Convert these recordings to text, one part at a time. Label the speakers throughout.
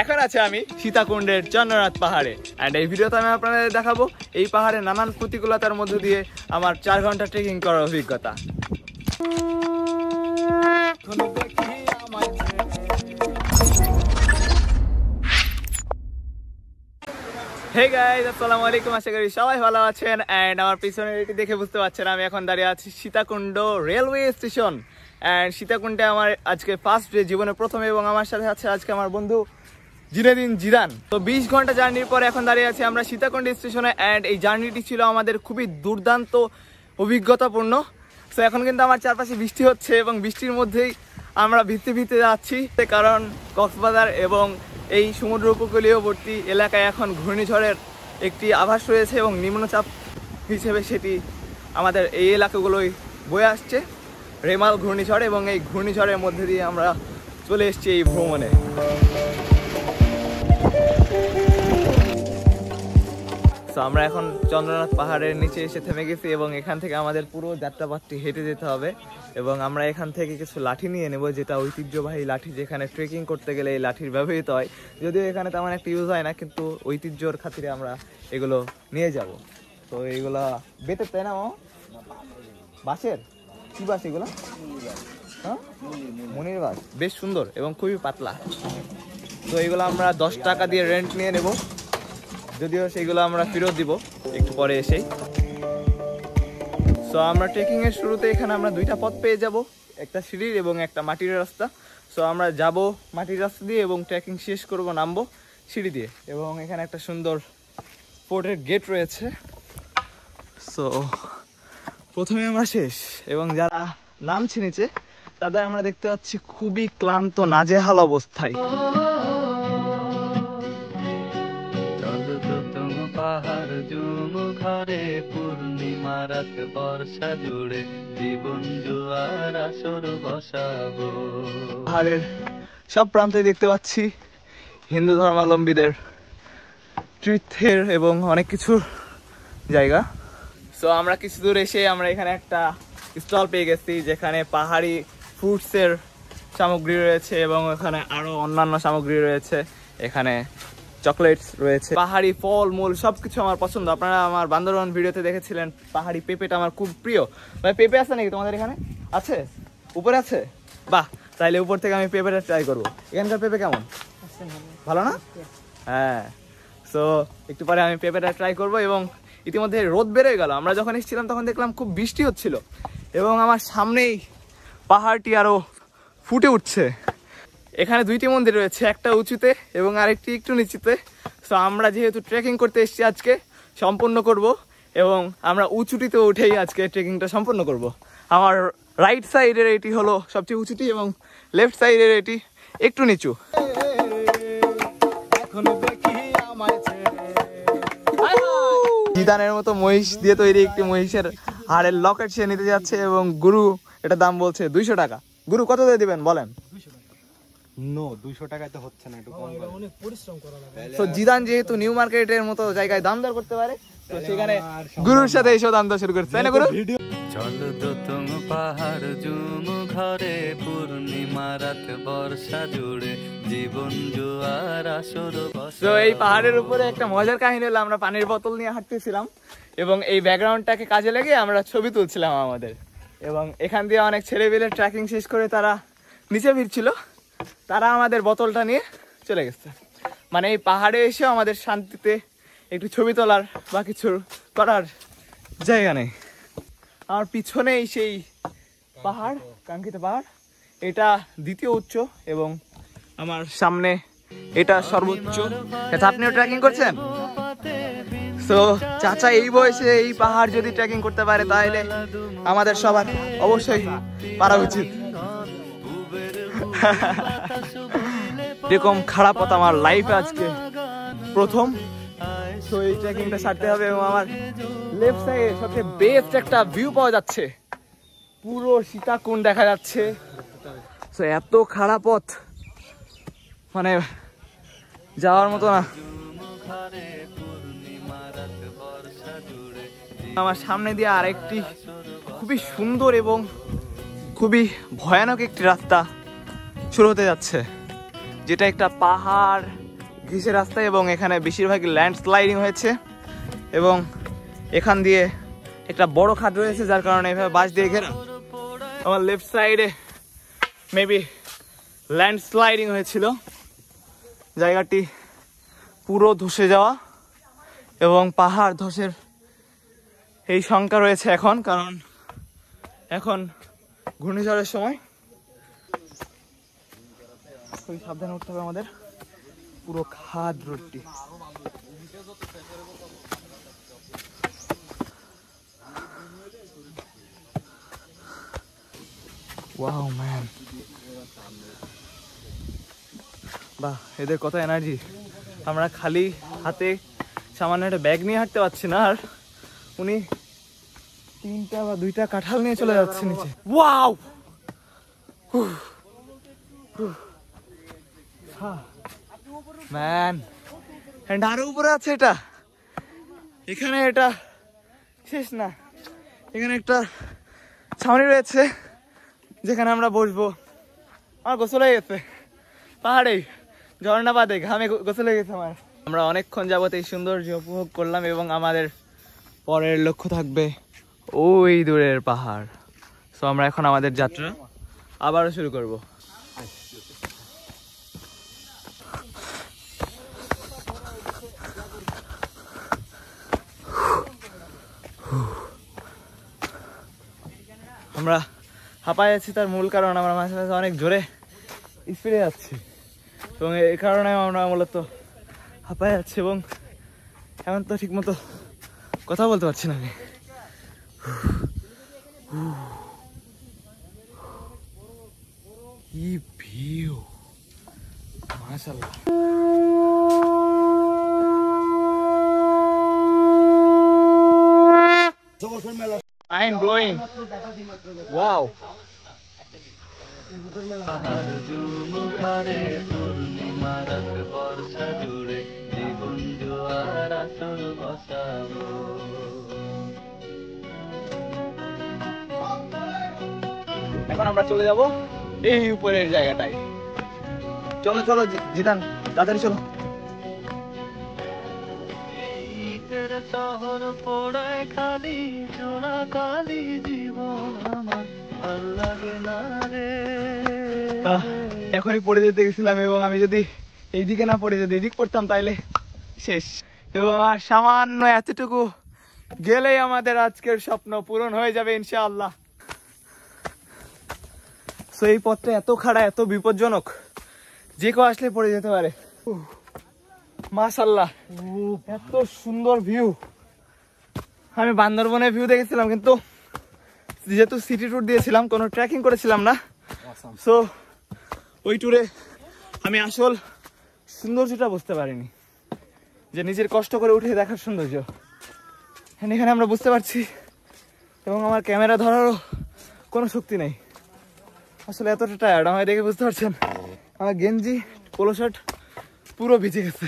Speaker 1: এখন আছে আমি সীতাকুণ্ডের চন্দ্রনাথ পাহাড়ে অ্যান্ড এই ভিডিওতে আমি আপনাদের দেখাবো এই পাহাড়ে নানান প্রতিকূলতার মধ্য দিয়ে আমার 4 ঘন্টা ট্রেকিং করার অভিজ্ঞতা। হে গাইস, আসসালামু আলাইকুম। আশা করি সবাই ভালো আছেন অ্যান্ড আমার পিছনে এটি দেখে বুঝতে পারছেন আমি এখন দাঁড়িয়ে আছি সীতাকুণ্ড রেলওয়ে স্টেশন অ্যান্ড সীতাকুণ্ডে আমার আজকে ফার্স্ট ডে, জীবনের প্রথম, এবং আমার সাথে আছে আজকে আমার বন্ধু জিনেদিন জিদান। তো 20 ঘন্টা জার্নির পরে এখন দাঁড়িয়ে আছি আমরা সীতাকুণ্ড স্টেশনে অ্যান্ড এই জার্নিটি ছিল আমাদের খুবই দুর্দান্ত অভিজ্ঞতাপূর্ণ। তো এখন কিন্তু আমার চারপাশে বৃষ্টি হচ্ছে এবং বৃষ্টির মধ্যেই আমরা ভিজতে ভিজতে যাচ্ছি, কারণ কক্সবাজার এবং এই সমুদ্র উপকূলীয়বর্তী এলাকায় এখন ঘূর্ণিঝড়ের একটি আভাস রয়েছে এবং নিম্নচাপ হিসেবে সেটি আমাদের এই এলাকাগুলোই বয়ে আসছে, রেমাল ঘূর্ণিঝড়, এবং এই ঘূর্ণিঝড়ের মধ্যে দিয়ে আমরা চলে এসেছি এই ভ্রমণে। তো আমরা এখন চন্দ্রনাথ পাহাড়ের নিচে এসে থেমে গেছি এবং এখান থেকে আমাদের পুরো যাত্রাপথটি হেঁটে যেতে হবে এবং আমরা এখান থেকে কিছু লাঠি নিয়ে নেব, যেটা ঐতিহ্যবাহী লাঠি, যেখানে ট্রেকিং করতে গেলে এই লাঠির ব্যবহৃত হয়। যদিও এখানে তেমন একটা ইউজ হয় না, কিন্তু ঐতিহ্যর খাতিরে আমরা এগুলো নিয়ে যাব। তো এইগুলা বেতের, তাই না? বাঁশের? কি বাঁশ এগুলো? হ্যাঁ, মনির বাঁশ, বেশ সুন্দর এবং খুবই পাতলা। তো এইগুলো আমরা 10 টাকা দিয়ে রেন্ট নিয়ে নেব, যদিও সেইগুলো আমরা ফেরত দিব একটু পরে এসেই। সো আমরা ট্রেকিং এর শুরুতে এখানে আমরা 2টা পথ পেয়ে যাব, একটা সিঁড়ির এবং একটা মাটির রাস্তা। সো আমরা যাব মাটির রাস্তা দিয়ে এবং ট্রেকিং শেষ করব নামবো সিঁড়ি দিয়ে, এবং এখানে একটা সুন্দর পোর্টের গেট রয়েছে। সো প্রথমে আমরা শেষ, এবং যারা নামছে নিচে তাদের আমরা দেখতে পাচ্ছি খুবই ক্লান্ত, নাজেহাল অবস্থায়। পাহাড় জুম ঘরে পূর্ণিমা রাত বর্ষা জুড়ে জীবন জোয়ার আসর বসাবো। পাহাড়ের সব প্রান্তে দেখতে পাচ্ছি হিন্দু ধর্মাবলম্বীদের তীর্থের এবং অনেক কিছুর জায়গা। সো আমরা কিছু দূর এসে আমরা এখানে একটা স্টল পেয়ে গেছি, যেখানে পাহাড়ি ফ্রুটসের সামগ্রী রয়েছে এবং এখানে আরো অন্যান্য সামগ্রী রয়েছে। এখানে চকলেটস রয়েছে, পাহাড়ি ফল মূল সবকিছু আমার পছন্দ। আপনারা আমার বান্দরবান ভিডিওতে দেখেছিলেন পাহাড়ি পেঁপেটা আমার খুব প্রিয়। ভাই, পেঁপে আছে নাকি তোমাদের এখানে? আছে? উপরে আছে? বাহ, তাইলে উপর থেকে আমি পেঁপেটা ট্রাই করবো। এখানকার পেঁপে কেমন? ভালো না? হ্যাঁ। সো একটু পরে আমি পেঁপেটা ট্রাই করবো। এবং ইতিমধ্যে রোদ বেরোয় গেল। আমরা যখন এসেছিলাম তখন দেখলাম খুব বৃষ্টি হচ্ছিল এবং আমার সামনেই পাহাড়টি আরো ফুটে উঠছে। এখানে 2টি মন্দির রয়েছে, একটা উঁচুতে এবং আরেকটি একটু নিচুতে। সো আমরা যেহেতু ট্রেকিং করতে এসেছি আজকে, সম্পূর্ণ করব, এবং আমরা উঁচুটিতে উঠেই আজকে ট্রেকিংটা সম্পূর্ণ করব। আমার রাইট সাইডের এটি হলো সবচেয়ে উঁচুটি এবং লেফট সাইডের এটি একটু নিচু। জিদানের মতো মহিষ দিয়ে তৈরি একটি মহিষের হাড়ের লকেট সে নিতে যাচ্ছে এবং গুরু এটা দাম বলছে 200 টাকা। গুরু কত দিয়ে দিবেন বলেন?
Speaker 2: 200 টাকায় তো হচ্ছে না, একটু কম করে। অনেক পরিশ্রম করা লাগে।
Speaker 1: তো জিদান যেহেতু নিউ মার্কেটের মতো জায়গায় দাম দর করতে পারে, তো সেখানে গুরুর সাথে এসব দাম দর শুরু করছে, তাই না গুরু? চলো তো তুম পাহাড় জুম ঘরে পূর্ণিমা রাত বর্ষা জুড়ে জীবন জোয়ার আসর বসা। তো এই পাহাড়ের উপরে একটা মজার কাহিনী হলো, আমরা পানির বোতল নিয়ে হাঁটতেছিলাম এবং এই ব্যাকগ্রাউন্ডটাকে কাজে লেগে আমরা ছবি তুলছিলাম আমাদের, এবং এখান দিয়ে অনেক ছেলেপিলে ট্রেকিং শেষ করে তারা নিচে ফিরছিল। তারা আমাদের বোতলটা নিয়ে চলে গেছে। মানে এই পাহাড়ে এসেও আমাদের শান্তিতে একটু ছবি তোলার বা কিছু করার জায়গা নেই। আমার পিছনেই সেই পাহাড়, কাঙ্ক্ষিত পাহাড়, এটা দ্বিতীয় উচ্চ এবং আমার সামনে এটা সর্বোচ্চ। আপনিও ট্রেকিং করছেন? তো চাচা এই বয়সে এই পাহাড় যদি ট্রেকিং করতে পারে তাহলে আমাদের সবার অবশ্যই পারা উচিত। এরকম খারাপ পথ আমার লাইফে আজকে প্রথম। তো এই ট্রেকিংটা সারতে হবে এবং আমার লেফট সাইডে সবচেয়ে বেস্ট একটা ভিউ পাওয়া যাচ্ছে, পুরো সীতাকুণ্ড দেখা যাচ্ছে। তো এত খারাপ পথ, মানে যাওয়ার মতো না। আমার সামনে দিয়ে আরেকটি খুবই সুন্দর এবং খুবই ভয়ানক একটি রাস্তা শুরু হতে যাচ্ছে, যেটা একটা পাহাড় ঘিসে রাস্তা এবং এখানে বেশিরভাগই ল্যান্ডস্লাইডিং হয়েছে এবং এখান দিয়ে একটা বড় খাদ রয়েছে যার কারণে এভাবে বাঁশ দিয়ে ঘেরা। আমার লেফট সাইডে মেবি ল্যান্ডস্লাইডিং হয়েছিল, জায়গাটি পুরো ধসে যাওয়া এবং পাহাড় ধসের এই শঙ্কা রয়েছে এখন, কারণ এখন ঘূর্ণিঝড়ের সময়। খুবই সাবধানে উঠতে হবে আমাদের। পুরো খাদ রোডটি। ওয়াও ম্যান, বাহ, এদের কত এনার্জি। আমরা খালি হাতে সামান্য একটা ব্যাগ নিয়ে হাঁটতে পারছি না, আর উনি 3টা বা 2টা কাঁঠাল নিয়ে চলে যাচ্ছে নিচে। ওয়াও ম্যান, এন্ড আরো উপরে আছে এটা। এখানে এটা শেষ না, এখানে একটা ছাউনি রয়েছে যেখানে আমরা বসবো। আমার গোসল হয়ে গেছে পাহাড়ে, ঝর্ণা বাদে ঘামে গোসল হয়ে গেছে আমার। আমরা অনেকক্ষণ যাবত এই সৌন্দর্য উপভোগ করলাম এবং আমাদের পরের লক্ষ্য থাকবে ওই দূরের পাহাড়। সো আমরা এখন আমাদের যাত্রা আবারও শুরু করব। আমরা হাঁপায় আছি, তার মূল কারণ আমরা মাঝে মাঝে অনেক জোরে স্পিডে যাচ্ছি এবং এই কারণে আমরা মূলত হাঁপায় যাচ্ছি এবং এখন তো ঠিক মতো কথা বলতে পারছি না আমি। কি ভিউ, মাশাআল্লাহ। Mind blowing. Wow. এখন আমরা চলে যাব এই উপরের জায়গাটায়। চলো চলো জিতান, তাড়াতাড়ি চলো। শহর পড়ায় খালি জোড়া কালি জীবন আমার ভাল লাগে না রে। এখনই পড়ে যেতে গেছিলাম এবং আমি যদি এইদিকে না পড়ে যদি এদিক পড়তাম তাইলে শেষ। এবং আর সামান্য এতটুকু গেলেই আমাদের আজকের স্বপ্ন পূরণ হয়ে যাবে ইনশাআল্লাহ। তো এই পথটা এত খাড়া, এত বিপজ্জনক, যে কেউ আসলে পড়ে যেতে পারে। মাশাআল্লাহ, এত সুন্দর ভিউ। আমি বান্দরবনের ভিউ দেখেছিলাম, কিন্তু যেহেতু সিটি ট্যুর দিয়েছিলাম, কোনো ট্রেকিং করেছিলাম না, সো ওই ট্যুরে আমি আসল সৌন্দর্যটা বুঝতে পারিনি, যে নিজের কষ্ট করে উঠে দেখার সৌন্দর্য। এখানে আমরা বুঝতে পারছি এবং আমার ক্যামেরা ধরারও কোনো শক্তি নেই। আসলে এতটা টায়ার্ড, আমায় দেখে বুঝতে পারছেন আমার গেঞ্জি পোলো শার্ট পুরো ভিজে গেছে।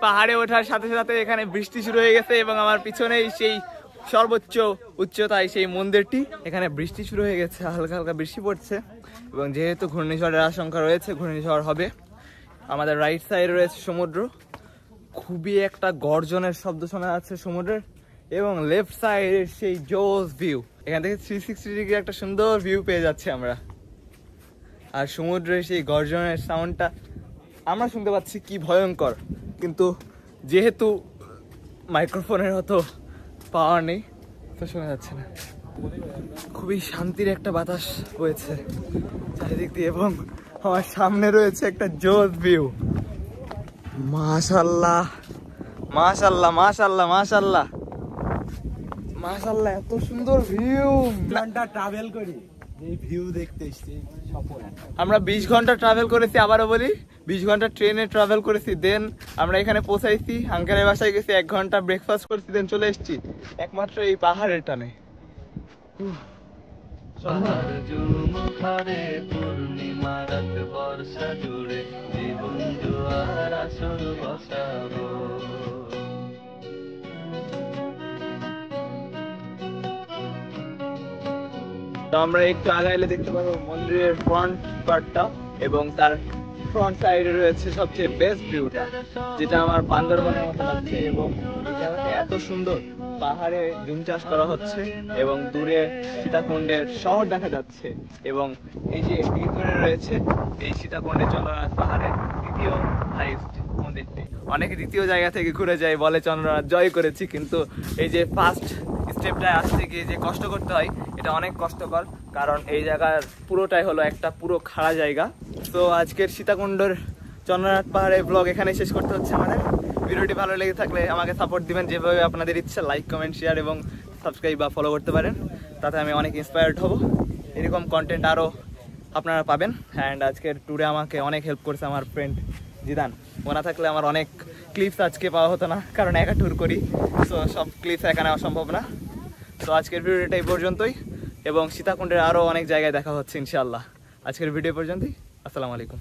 Speaker 1: পাহাড়ে ওঠার সাথে সাথে এখানে বৃষ্টি শুরু হয়ে গেছে এবং আমার পিছনেই সেই সর্বোচ্চ উচ্চতায় সেই মন্দিরটি। এখানে বৃষ্টি শুরু হয়ে গেছে, হালকা হালকা বৃষ্টি পড়ছে এবং যেহেতু ঘূর্ণিঝড়ের আশঙ্কা রয়েছে, ঘূর্ণিঝড় হবে। আমাদের রাইট সাইডে রয়েছে সমুদ্র, খুবই একটা গর্জনের শব্দ শোনা যাচ্ছে সমুদ্রের, এবং লেফট সাইডের সেই জোস ভিউ। এখান থেকে 360 ডিগ্রি একটা সুন্দর ভিউ পেয়ে যাচ্ছি আমরা। আর সমুদ্রের সেই গর্জনের সাউন্ডটা আমরা শুনতে পাচ্ছি, কি ভয়ঙ্কর। কিন্তু যেহেতু মাইক্রোফোনের অত পাওয়ার নেই, তো শোনা যাচ্ছে না। খুবই শান্তির একটা বাতাস বইছে চারিদিক দিয়ে এবং আমার সামনে রয়েছে একটা জোস ভিউ। মাশাআল্লাহ মাশাআল্লাহ মাশাআল্লাহ মাশাআল্লাহ মাশাআল্লাহ, এত সুন্দর ভিউ।
Speaker 2: ঘন্টা ট্রাভেল করি এই ভিউ দেখতে এসেছি।
Speaker 1: আমরা 20 ঘন্টা ট্রাভেল করেছি, আবারও বলি 20 ঘন্টা ট্রেনে ট্রাভেল করেছি। দেন আমরা এখানে পৌঁছাইছি, আঙ্কেলের বাসায় গেছি, 1 ঘন্টা ব্রেকফাস্ট করেছি, দেন চলে এসেছি একমাত্র এই পাহাড়ের টানে। তো আমরা একটু আগাইলে দেখতে পাবো মন্দিরের ফ্রন্ট পার্টটা এবং তার ফ্রন্ট সাইডে রয়েছে সবচেয়ে বেস্ট ভিউটা, যেটা আমার বান্দরবনের মতো লাগছে। এবং এই জায়গাটা এত সুন্দর, পাহাড়ে জুম চাষ করা হচ্ছে এবং দূরে সীতাকুণ্ডের শহর দেখা যাচ্ছে। এবং এই যে ভিতরে রয়েছে এই সীতাকুণ্ডে চন্দ্রনাথ পাহাড়ের দ্বিতীয় হাইস্ট মন্দিরটি। অনেকে দ্বিতীয় জায়গা থেকে ঘুরে যায়, বলে চন্দ্রনাথ জয় করেছি, কিন্তু এই যে ফার্স্ট স্টেপটায় আসতে গিয়ে যে কষ্ট করতে হয় এটা অনেক কষ্টকর, কারণ এই জায়গার পুরোটাই হলো একটা পুরো খাড়া জায়গা। তো আজকের সীতাকুণ্ডের চন্দ্রনাথ পাহাড়ের ব্লগ এখানে শেষ করতে হচ্ছে আমাদের। ভিডিওটি ভালো লেগে থাকলে আমাকে সাপোর্ট দিবেন যেভাবে আপনাদের ইচ্ছা, লাইক কমেন্ট শেয়ার এবং সাবস্ক্রাইব বা ফলো করতে পারেন, তাতে আমি অনেক ইন্সপায়ার্ড হব। এরকম কন্টেন্ট আরও আপনারা পাবেন। অ্যান্ড আজকের ট্যুরে আমাকে অনেক হেল্প করেছে আমার ফ্রেন্ড জিদান। ওনা থাকলে আমার অনেক ক্লিপস আজকে পাওয়া হতো না, কারণ একা ট্যুর করি, তো সব ক্লিপস একা নেওয়া সম্ভব না। তো আজকের ভিডিওটা এই পর্যন্তই, এবং সীতাকুণ্ডের আরও অনেক জায়গায় দেখা হচ্ছে ইনশাআল্লাহ। আজকের ভিডিও পর্যন্তই, আসসালামু আলাইকুম।